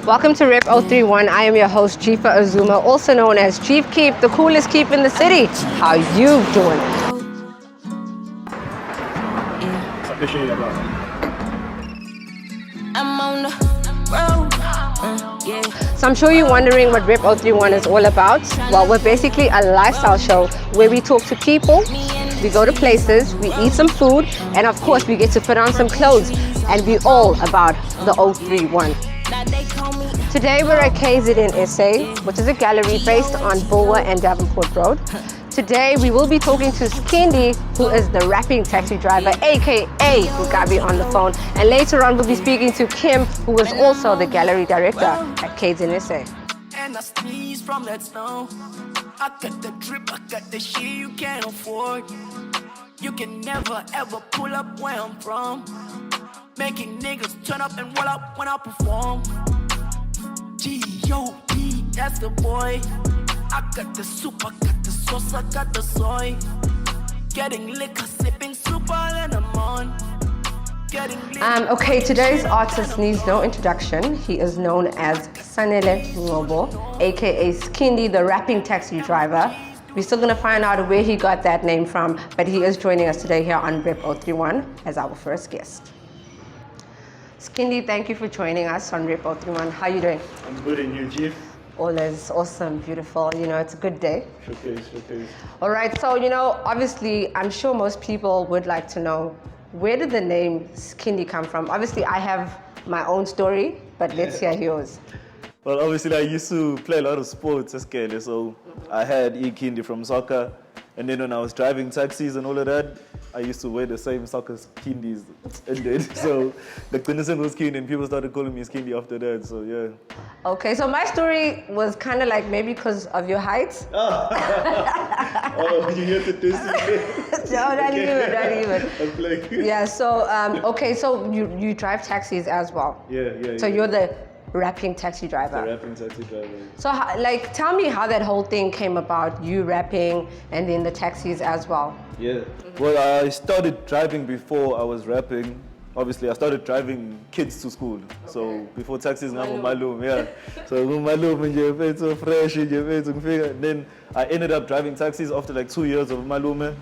Welcome to Rep031. I am your host, Jeef Keef, also known as Jeef Keef, the coolest keep in the city. How you doing? I'm on the road. So I'm sure you're wondering what Rep031 is all about. Well, we're basically a lifestyle show where we talk to people, we go to places, we eat some food, and of course we get to put on some clothes and be all about the 031. Today we're at KZNSA, which is a gallery based on Bulwer and Davenport Road. Today we will be talking to Skhindi, who is the rapping taxi driver, aka Mugabe on the phone. And later on we'll be speaking to Kim, who is also the gallery director at KZNSA. And I sneeze from that snow. I got the drip, I got the shit you can't afford. You can never ever pull up where I'm from. Making niggas turn up and roll up when I perform. G.O.D. that's the boy. I got the soup, I got the sauce, I got the soy. Getting liquor, sipping super and I'm on. Okay, today's artist needs no introduction. He is known as Sanele Ngobo, aka Skhindi, the rapping taxi driver. We're still gonna find out where he got that name from, but he is joining us today here on Rep031 as our first guest. Skhindi, thank you for joining us on Rep031. How are you doing? I'm good, and you, Jeef? All is awesome, beautiful. You know, it's a good day. Showcase. All right, so, you know, obviously, I'm sure most people would like to know, where did the name Skhindi come from? Obviously, I have my own story, but let's hear yours. Well, obviously, I used to play a lot of sports as kid, so I had Skhindi from soccer. And then when I was driving taxis and all of that, I used to wear the same soccer Skhindis ended. So the clinician was Skhindi and people started calling me Skhindi after that, so yeah. Okay, so my story was kind of like maybe because of your height. Oh, you hear the distance? No, not even. I'm playing. Yeah, so, okay, so you drive taxis as well. Yeah. So you're the rapping taxi driver. The rapping taxi driver. So, like, tell me how that whole thing came about, you rapping and then the taxis as well. Yeah. Well, I started driving before I was rapping. Obviously, I started driving kids to school. Okay. So before taxis, I'm malum, yeah. So malum and so fresh, and then I ended up driving taxis after like 2 years of malume.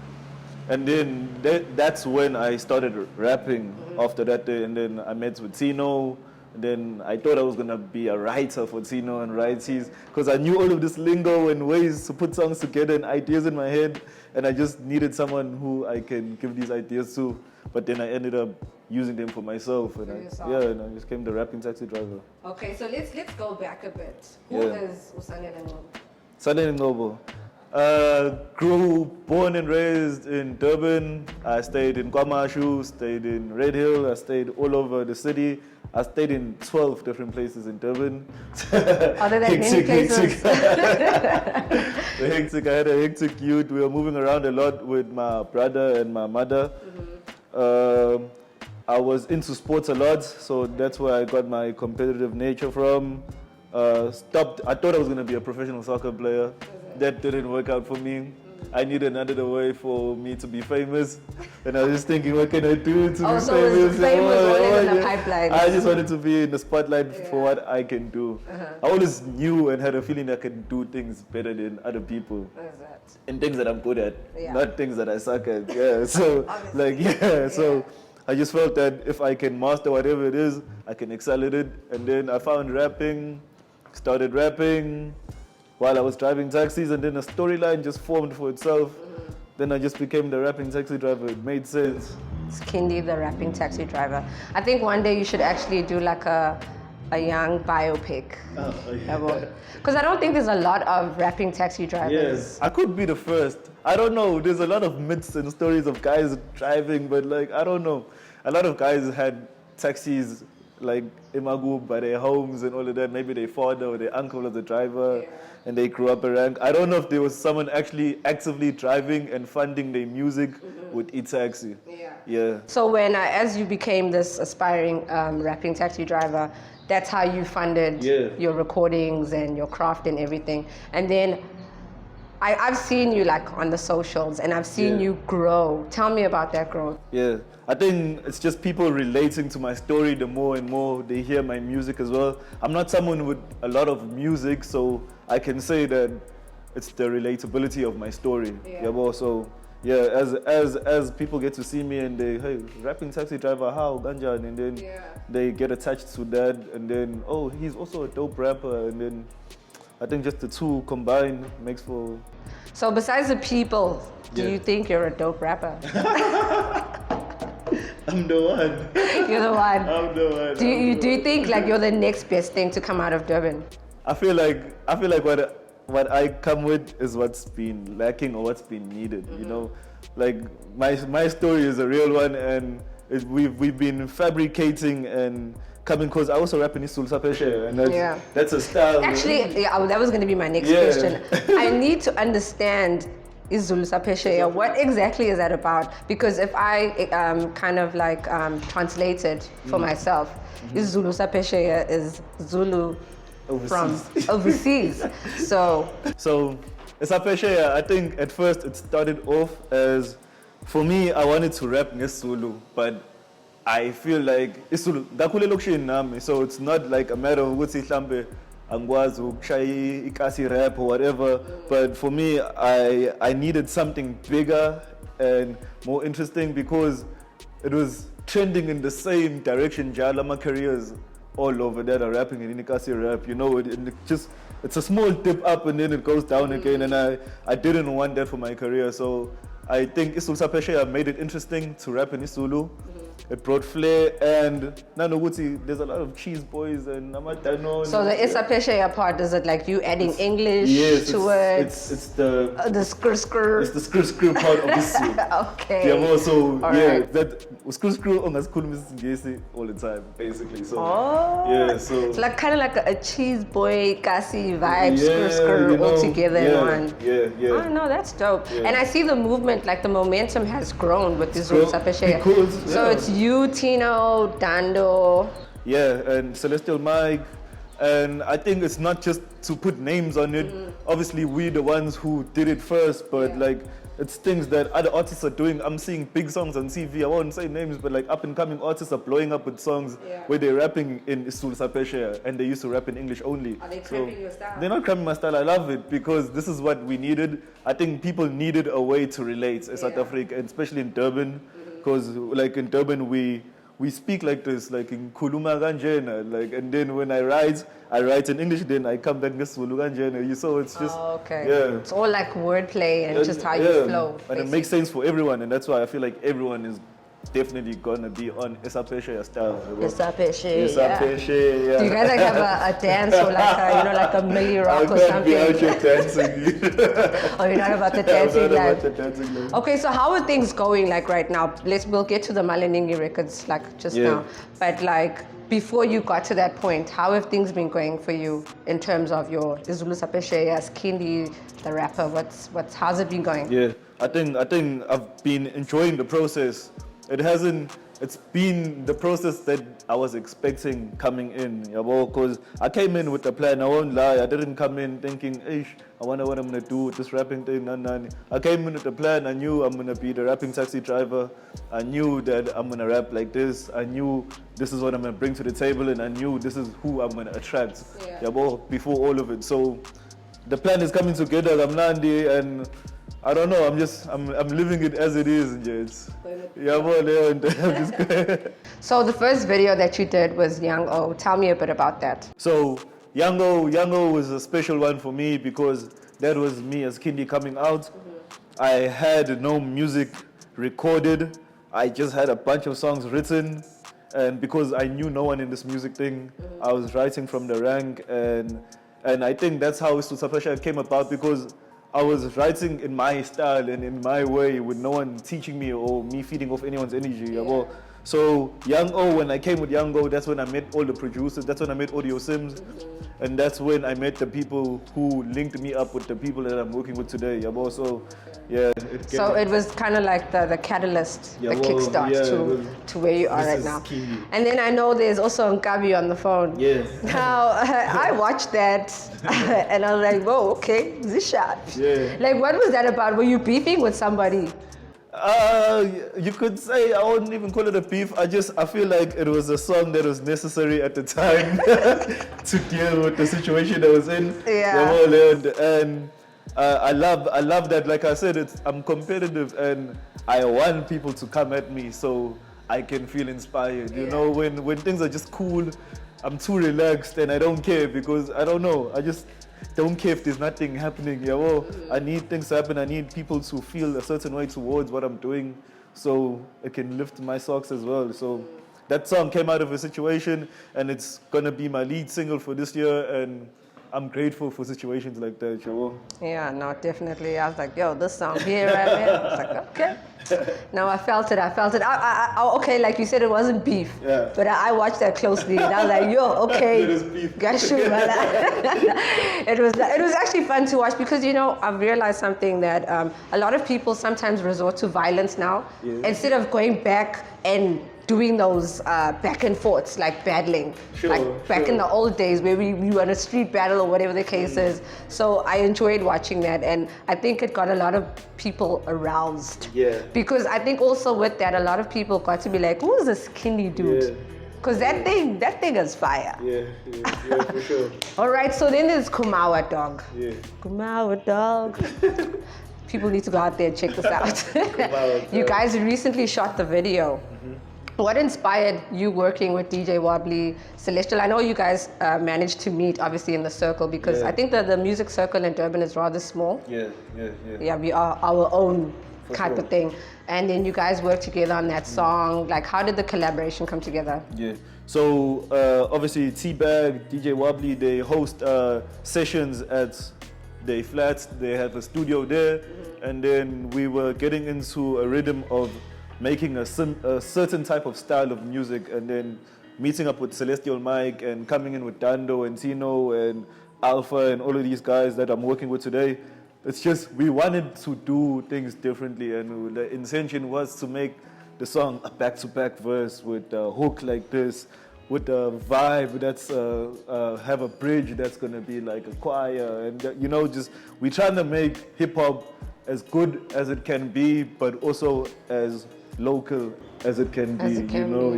And then that's when I started rapping after that day. And then I met with Tino. Then I thought I was going to be a writer for Tino and write his, because I knew all of this lingo and ways to put songs together and ideas in my head, and I just needed someone who I can give these ideas to. But then I ended up using them for myself, and and I just became the rapping taxi driver. Okay, so let's go back a bit. Who is Sanele Ngobo? Sanele Ngobo. Born and raised in Durban. I stayed in KwaMashu, stayed in Red Hill, I stayed all over the city. I stayed in 12 different places in Durban. Other than many places? I had a hectic youth. We were moving around a lot with my brother and my mother. I was into sports a lot, so that's where I got my competitive nature from. I thought I was going to be a professional soccer player. That didn't work out for me. I needed another way for me to be famous, and I was just thinking, what can I do to be famous? Fame was always in the pipeline. I just wanted to be in the spotlight for what I can do. I always knew and had a feeling I can do things better than other people, and things that I'm good at, not things that I suck at. Yeah, so so I just felt that if I can master whatever it is, I can excel at it. And then I found rapping, started rapping while I was driving taxis, and then a storyline just formed for itself. Then I just became the rapping taxi driver. It made sense. Skhindi, the rapping taxi driver. I think one day you should actually do like a young biopic. Because I don't think there's a lot of rapping taxi drivers. Yes, I could be the first. I don't know. There's a lot of myths and stories of guys driving, but like, I don't know. A lot of guys had taxis like Imagu by their homes and all of that. Maybe their father or their uncle was the driver, and they grew up around. I don't know if there was someone actually actively driving and funding their music with e-taxi. Yeah. So when, as you became this aspiring rapping taxi driver, that's how you funded your recordings and your craft and everything. And then I've seen you like on the socials and I've seen you grow. Tell me about that growth. Yeah, I think it's just people relating to my story the more and more they hear my music as well. I'm not someone with a lot of music, so I can say that it's the relatability of my story. Yeah, well, so yeah, as people get to see me and they, hey, rapping taxi driver, how ganjan, and then they get attached to that, and then oh, he's also a dope rapper, and then I think just the two combined makes for. So besides the people, do you think you're a dope rapper? I'm the one. You're the one. I'm the one. Do you think like you're the next best thing to come out of Durban? I feel like what I come with is what's been lacking or what's been needed. You know, like my story is a real one, and we've been fabricating and coming, because I also rap in Zulu Sapeshe, and that's a style. Actually, that was going to be my next question. I need to understand Zulu Sapeshe. What exactly is that about? Because if I kind of like translate it for myself, Zulu Sapeshe is Zulu from overseas. So Sapeshe, I think at first it started off as, for me, I wanted to rap Zulu, but I feel like Zulu, so it's not like a matter of ukuthi mhlambe angikwazi ukushaya ikasi rap or whatever, but for me I needed something bigger and more interesting, because it was trending in the same direction. Jala, my careers all over that are rapping in ikasi rap, you know, it's a small dip up and then it goes down again, and I didn't want that for my career, so I think Zulu Sapeshe made it interesting to rap in Zulu. It brought flair, and Nanoguti, there's a lot of cheese boys and Namatano. So the Isapeshe part, is it like you adding English to it? It's the skr. It's the skr part of this suit. Okay. Yeah, so right. that skr on as cool all the time, basically. So so it's like kind of like a cheese boy kasi vibe, skr you know, all together in one. Yeah. Oh no, that's dope. Yeah. And I see the movement, like the momentum has grown with this Isapeshe. So it's you, Tino, Dando. Yeah, and Celestial Mike. And I think it's not just to put names on it. Obviously, we're the ones who did it first, but like, it's things that other artists are doing. I'm seeing big songs on TV. I won't say names, but like up and coming artists are blowing up with songs where they're rapping in Zulu Sapeshe and they used to rap in English only. Are they cramping your style? They're not cramping my style. I love it because this is what we needed. I think people needed a way to relate in South Africa, and especially in Durban, because like in Durban we speak like this, like in Kuluma Ganjena, like, and then when I write in English, then I come back in Zulu Ganjena. So it's just It's all like wordplay and just how you flow. And basically. it makes sense for everyone, and that's why I feel like everyone is definitely gonna be on Isapeshe style. Isapeshe, yeah. Do you guys like have a dance or like a, like a Millie Rock or something? Be out here dancing. Oh, you're not about the dancing I'm not life. about the dancing life. Okay, so how are things going like right now? We'll get to the Melanin records like just now. But like before you got to that point, how have things been going for you in terms of your Zulu Sapeshe, Skhindi, the rapper? How's it been going? Yeah, I think I've been enjoying the process. It's been the process that I was expecting coming in, because I came in with a plan. I won't lie, I didn't come in thinking, I wonder what I'm gonna do with this rapping thing. I came in with a plan. I knew I'm gonna be the rapping taxi driver. I knew that I'm gonna rap like this. I knew this is what I'm gonna bring to the table, and I knew this is who I'm gonna attract. Before all of it. So the plan is coming together. I'm Nandi, and I don't know. I'm living it as it is. So the first video that you did was Young O. Tell me a bit about that. So Young O was a special one for me because that was me as Skhindi coming out. I had no music recorded. I just had a bunch of songs written, and because I knew no one in this music thing, I was writing from the rank, and I think that's how Zulu Sapeshe came about, because I was writing in my style and in my way with no one teaching me or me feeding off anyone's energy. So Young O, when I came with Young O, that's when I met all the producers. That's when I met Audio Sims. And that's when I met the people who linked me up with the people that I'm working with today. Yabo. So, yeah. It was kind of like the catalyst, the kickstart to where you are right now. Skhindi. And then I know there's also Nkabi on the phone. Yes. Now, I watched that and I was like, whoa, okay, this shot. Yeah. Like, what was that about? Were you beefing with somebody? You could say, I wouldn't even call it a beef. I feel like it was a song that was necessary at the time to deal with the situation I was in. Yeah. And I love that. Like I said, I'm competitive and I want people to come at me so I can feel inspired. You know, when things are just cool, I'm too relaxed and I don't care because I don't know. I just don't care if there's nothing happening. I need things to happen. I need people to feel a certain way towards what I'm doing so it can lift my socks as well. So that song came out of a situation and it's gonna be my lead single for this year, and I'm grateful for situations like that. Yeah, no, definitely. I was like, yo, this song here, right there. I was like, okay. No, I felt it. Okay, like you said, it wasn't beef. Yeah. But I watched that closely, and I was like, yo, okay. It is beef. Got you, it was actually fun to watch because, you know, I've realized something that a lot of people sometimes resort to violence now instead of going back and doing those back and forths, like battling, back in the old days where we were in a street battle or whatever the case is. So I enjoyed watching that, and I think it got a lot of people aroused. Yeah. Because I think also with that, a lot of people got to be like, who is this Skhindi dude? Because that thing is fire. Yeah, for sure. All right, so then there's Kumawa Dog. Yeah. Kumawa Dog. People need to go out there and check this out. You guys recently shot the video. What inspired you working with DJ Wobbly, Celestial? I know you guys managed to meet, obviously, in the circle because I think that the music circle in Durban is rather small. Yeah, we are our own type of thing. And then you guys worked together on that song. Like, how did the collaboration come together? Yeah. So, obviously, T-Bag, DJ Wobbly, they host sessions at their flats. They have a studio there. And then we were getting into a rhythm of making a certain type of style of music, and then meeting up with Celestial Mike and coming in with Dando and Tino and Alpha and all of these guys that I'm working with today. It's just, we wanted to do things differently, and the intention was to make the song a back-to-back verse with a hook like this, with a vibe that's have a bridge that's gonna be like a choir, and you know, just we're trying to make hip-hop as good as it can be, but also as local as it can be, you know.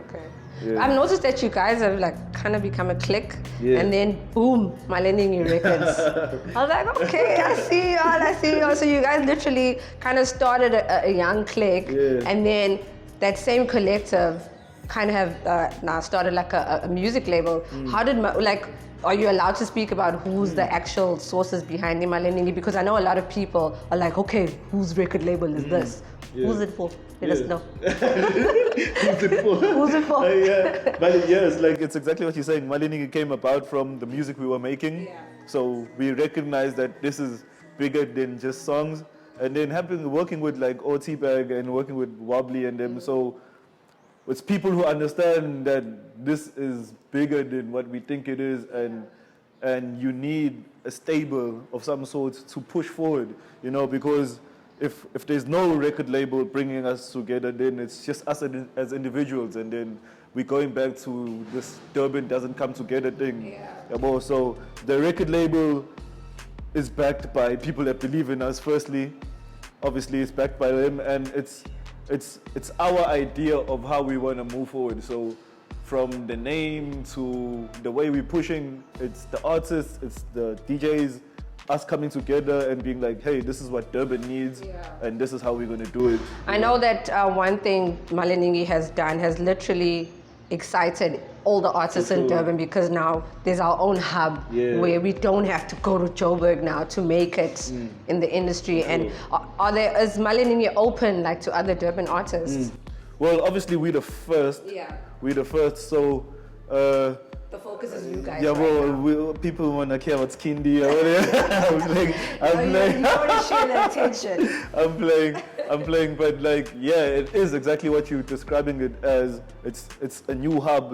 Okay. Yeah. I've noticed that you guys have like kind of become a clique, and then boom, Melanin records. I was like, okay, I see y'all. So you guys literally kind of started a young clique, and then that same collective kind of have now started like a music label. How did are you allowed to speak about who's the actual sources behind Imaleni? Because I know a lot of people are like, okay, whose record label is this? Who's it for? Let us know. Who's it for? Who's it for? It's exactly what you're saying. Melanin came about from the music we were making. So we recognized that this is bigger than just songs. And then working with like OT Bag and working with Wobbly and them. So it's people who understand that this is bigger than what we think it is, and you need a stable of some sort to push forward, you know, because if there's no record label bringing us together, then it's just us as individuals, and then we're going back to this Durban doesn't come together thing. So the record label is backed by people that believe in us, firstly. Obviously, it's backed by them, and it's our idea of how we want to move forward. So from the name to the way we're pushing, it's the artists, it's the DJs, us coming together and being like, hey, this is what Durban needs, and this is how we're going to do it. I know that one thing Melanin has done has literally excited all the artists in Durban, because now there's our own hub where we don't have to go to Joburg now to make it in the industry. And is Melanin open like to other Durban artists? Well, obviously we're the first. We're the first, so the focus is you guys. People want to care about Skhindi. I'm playing. You want to share the attention. I'm playing. I'm playing, but like, yeah, it is exactly what you're describing it as. It's a new hub.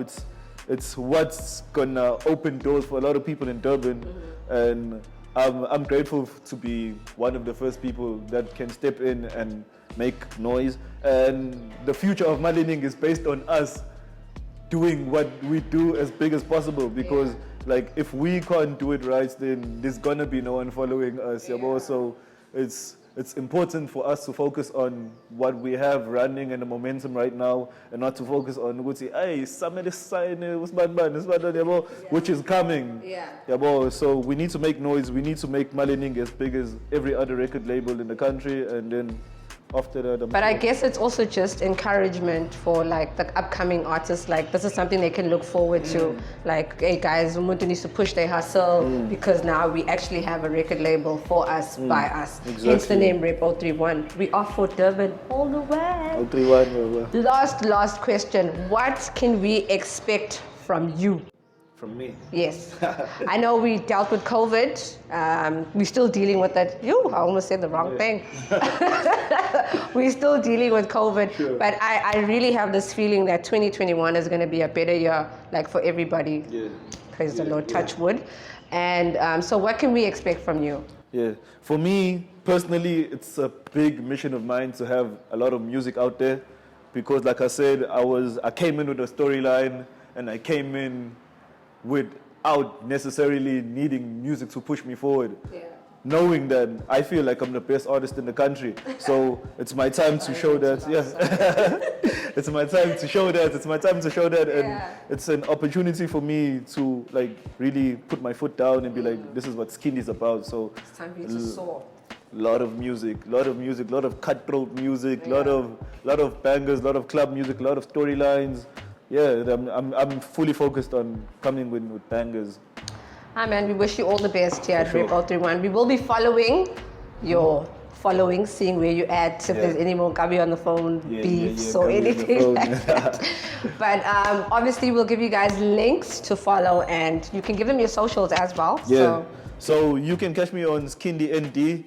It's what's gonna open doors for a lot of people in Durban, and I'm grateful to be one of the first people that can step in and make noise. And the future of Melanin is based on us doing what we do as big as possible, because like if we can't do it right, then there's gonna be no one following us. So it's important for us to focus on what we have running and the momentum right now, and not to focus on which is coming. So we need to make noise. We need to make Melanin as big as every other record label in the country, and then after that. But I guess it's also just encouragement for like the upcoming artists. Like this is something they can look forward to. Like, hey guys, Umuntu needs to push their hustle because now we actually have a record label for us, by us. Exactly. Hence the name Rep031. We are for Durban all the way. 031. Last question. What can we expect from you? From me. Yes. I know we dealt with COVID. We're still dealing with that. I almost said the wrong thing. We're still dealing with COVID. Sure. But I really have this feeling that 2021 is going to be a better year, like for everybody. Praise the Lord, touch wood. And so what can we expect from you? Yeah. For me, personally, it's a big mission of mine to have a lot of music out there. Because like I said, I came in with a storyline, and I came in without necessarily needing music to push me forward. Knowing that I feel like I'm the best artist in the country. So it's my time to show that. It's my time to show that. It's my time to show that. And it's an opportunity for me to like really put my foot down and be like, this is what Skhindi is about. So It's time for you to soar. lot of music, lot of cutthroat music, lot of bangers, lot of club music, lot of storylines. Yeah, I'm fully focused on coming with bangers. Hi man, we wish you all the best here at For sure. Rep031. We will be following your following, seeing where you at, if there's any more Gabi on the phone, beefs or Gabi on the anything phone. like that. But obviously we'll give you guys links to follow, and you can give them your socials as well. So you can catch me on Skhindi ND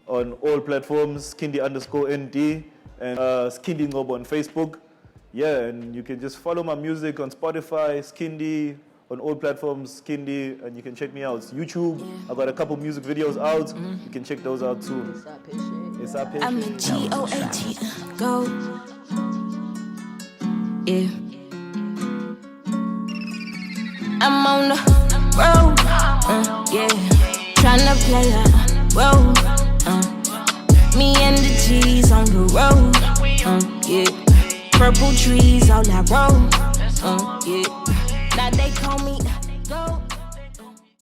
on all platforms, Skhindi_ND, and Skhindi Ngobo on Facebook. Yeah, and you can just follow my music on Spotify, Skhindi, on all platforms, Skhindi, and you can check me out. YouTube, I've got a couple music videos out. You can check those out too. It's our I'm a G-O-A-T, go. Yeah. I'm on the road, yeah. Tryna play a role, me and the G's on the road, yeah. Purple trees all I roll, yeah. Now they call me, go.